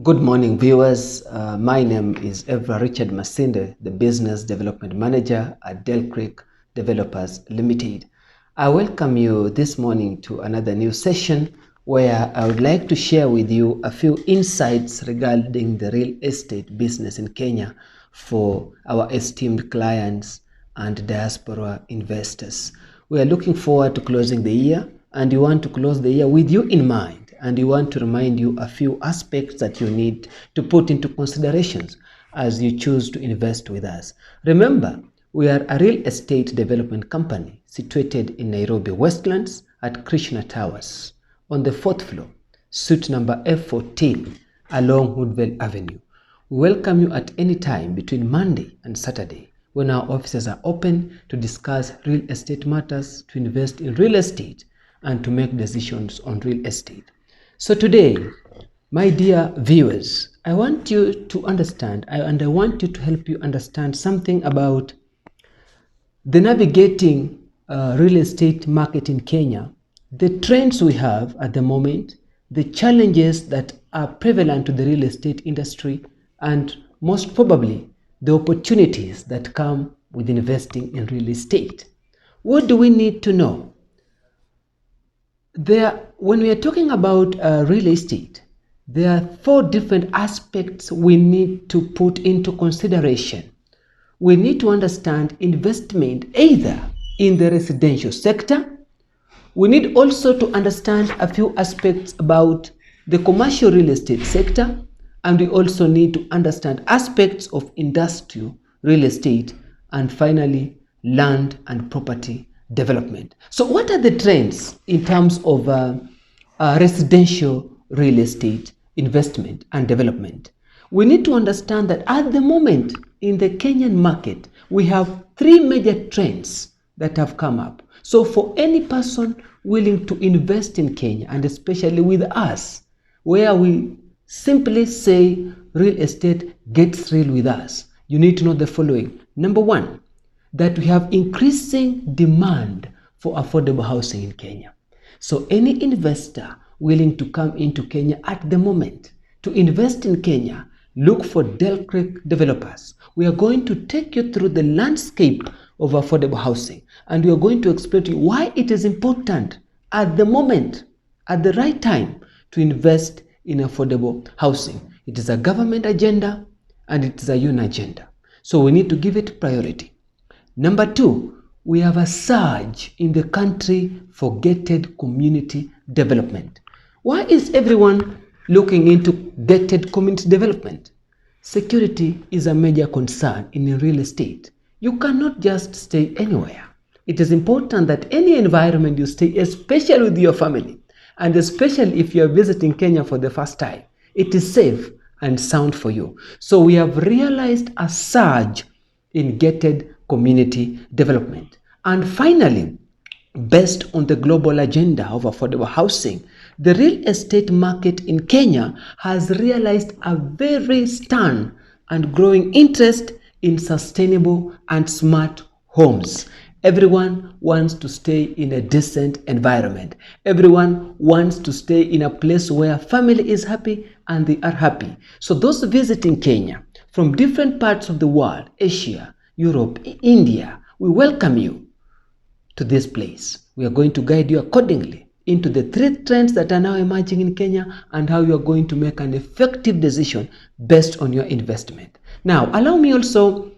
Good morning, viewers. My name is Evra Richard Masinde, the Business Development Manager at Del Creek Developers Limited. I welcome you this morning to another new session where I would like to share with you a few insights regarding the real estate business in Kenya for our esteemed clients and diaspora investors. We are looking forward to closing the year, and we want to close the year with you in mind. And we want to remind you a few aspects that you need to put into considerations as you choose to invest with us. Remember, we are a real estate development company situated in Nairobi Westlands at Krishna Towers on the 4th floor, suite number F14 along Woodville Avenue. We welcome you at any time between Monday and Saturday when our offices are open to discuss real estate matters, to invest in real estate, and to make decisions on real estate. So today, my dear viewers, I want you to understand, and I want you to help you understand something about the navigating real estate market in Kenya, the trends we have at the moment, the challenges that are prevalent to the real estate industry, and most probably the opportunities that come with investing in real estate. What do we need to know? When we are talking about real estate, there are four different aspects we need to put into consideration. We need to understand investment either in the residential sector. We need also to understand a few aspects about the commercial real estate sector, and we also need to understand aspects of industrial real estate, and finally land and property development. So what are the trends in terms of residential real estate investment and development? We need to understand that at the moment in the Kenyan market, we have three major trends that have come up. So for any person willing to invest in Kenya, and especially with us, where we simply say real estate gets real with us, you need to know the following. Number one, that we have increasing demand for affordable housing in Kenya. So any investor willing to come into Kenya at the moment to invest in Kenya, look for Del Creek Developers. We are going to take you through the landscape of affordable housing, and we are going to explain to you why it is important at the moment, at the right time, to invest in affordable housing. It is a government agenda and it is a UN agenda. So we need to give it priority. Number two, we have a surge in the country for gated community development. Why is everyone looking into gated community development? Security is a major concern in real estate. You cannot just stay anywhere. It is important that any environment you stay, especially with your family, and especially if you are visiting Kenya for the first time, it is safe and sound for you. So we have realized a surge in gated community development. And finally, based on the global agenda of affordable housing, the real estate market in Kenya has realized a very stern and growing interest in sustainable and smart homes. Everyone wants to stay in a decent environment. Everyone wants to stay in a place where family is happy and they are happy. So those visiting Kenya from different parts of the world, Asia, Europe, India, we welcome you to this place. We are going to guide you accordingly into the three trends that are now emerging in Kenya and how you are going to make an effective decision based on your investment. Now, allow me also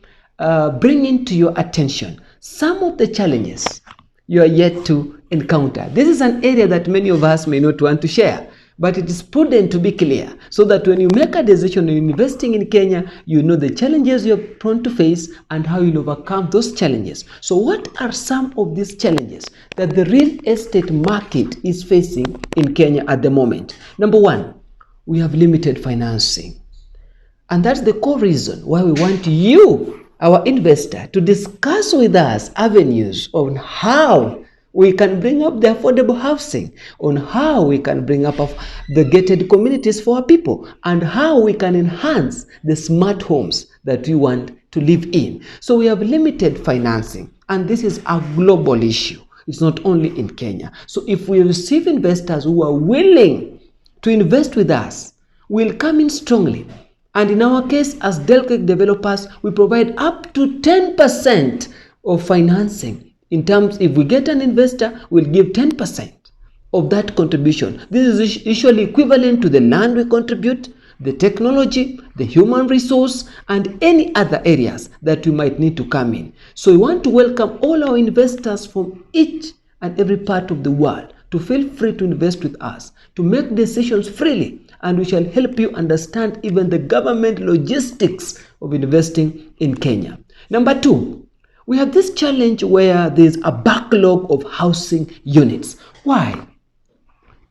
bring into your attention some of the challenges you are yet to encounter. This is an area that many of us may not want to share, but it is prudent to be clear so that when you make a decision in investing in Kenya, you know the challenges you're prone to face and how you'll overcome those challenges. So what are some of these challenges that the real estate market is facing in Kenya at the moment? Number one, we have limited financing. And that's the core reason why we want you, our investor, to discuss with us avenues on how we can bring up the affordable housing, on how we can bring up the gated communities for our people, and how we can enhance the smart homes that we want to live in. So we have limited financing, and this is a global issue. It's not only in Kenya. So if we receive investors who are willing to invest with us, will come in strongly. And in our case, as Del Creek developers, we provide up to 10% of financing. In terms, if we get an investor, we'll give 10% of that contribution. This is usually equivalent to the land we contribute, the technology, the human resource, and any other areas that we might need to come in. So we want to welcome all our investors from each and every part of the world to feel free to invest with us, to make decisions freely, and we shall help you understand even the government logistics of investing in Kenya. Number two, we have this challenge where there's a backlog of housing units. Why?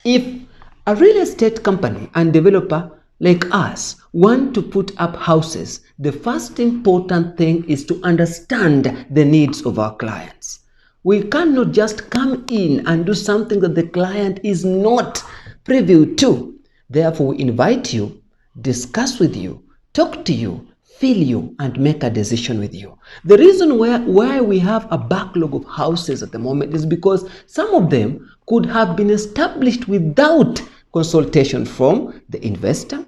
If a real estate company and developer like us want to put up houses, the first important thing is to understand the needs of our clients. We cannot just come in and do something that the client is not privy to. Therefore, we invite you, discuss with you, talk to you, feel you, and make a decision with you. The reason why we have a backlog of houses at the moment is because some of them could have been established without consultation from the investor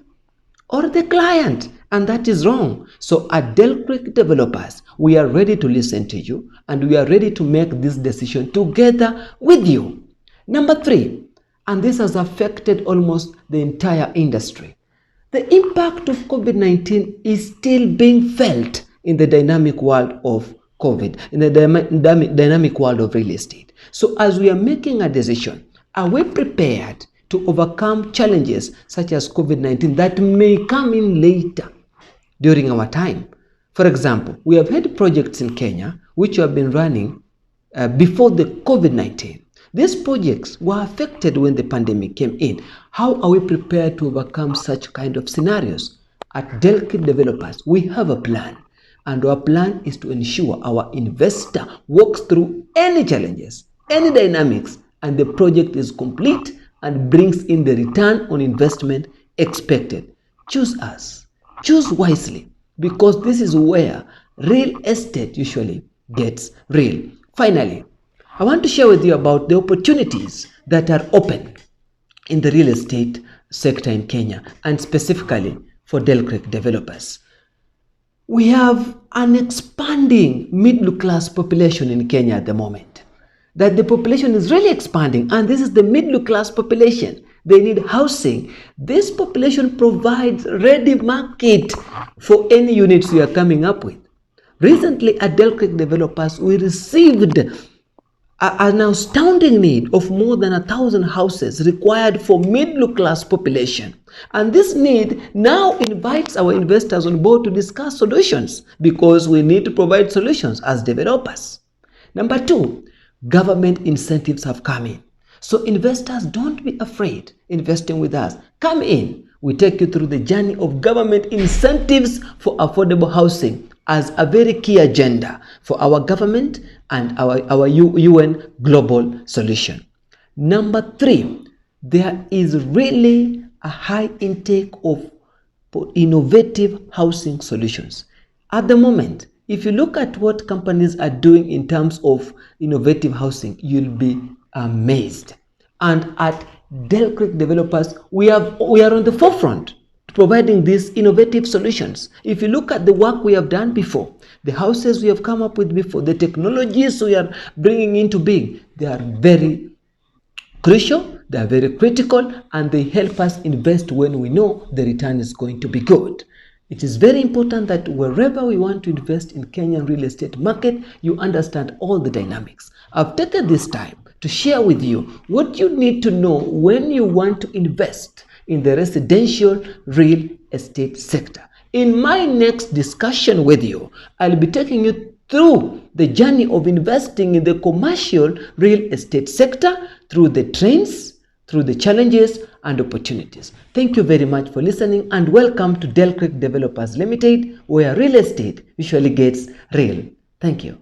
or the client, and that is wrong. So at Del Creek Developers, we are ready to listen to you, and we are ready to make this decision together with you. Number three, and this has affected almost the entire industry. The impact of COVID-19 is still being felt in the dynamic world of COVID, in the dynamic world of real estate. So as we are making a decision, are we prepared to overcome challenges such as COVID-19 that may come in later during our time? For example, we have had projects in Kenya which have been running before the COVID-19. These projects were affected when the pandemic came in. How are we prepared to overcome such kind of scenarios? At Del Creek Developers, we have a plan, and our plan is to ensure our investor walks through any challenges, any dynamics, and the project is complete and brings in the return on investment expected. Choose us. Choose wisely, because this is where real estate usually gets real. Finally, I want to share with you about the opportunities that are open in the real estate sector in Kenya, and specifically for Del Creek Developers. We have an expanding middle class population in Kenya at the moment. That the population is really expanding, and this is the middle class population. They need housing. This population provides ready market for any units we are coming up with. Recently at Del Creek Developers, we received an astounding need of more than 1,000 houses required for middle class population. And this need now invites our investors on board to discuss solutions, because we need to provide solutions as developers. Number two, government incentives have come in. So investors, don't be afraid investing with us. Come in. We take you through the journey of government incentives for affordable housing as a very key agenda for our government and our UN global solution. Number three, there is really a high intake of innovative housing solutions. At the moment, if you look at what companies are doing in terms of innovative housing, you'll be amazed. And at Del Creek Developers, we are on the forefront providing these innovative solutions. If you look at the work we have done before, the houses we have come up with before, the technologies we are bringing into being, they are very crucial, they are very critical, and they help us invest when we know the return is going to be good. It is very important that wherever we want to invest in Kenyan real estate market, you understand all the dynamics. I've taken this time to share with you what you need to know when you want to invest in the residential real estate sector. In my next discussion with you, I'll be taking you through the journey of investing in the commercial real estate sector, through the trends, through the challenges and opportunities. Thank you very much for listening, and welcome to Del Creek Developers Limited, where real estate usually gets real. Thank you.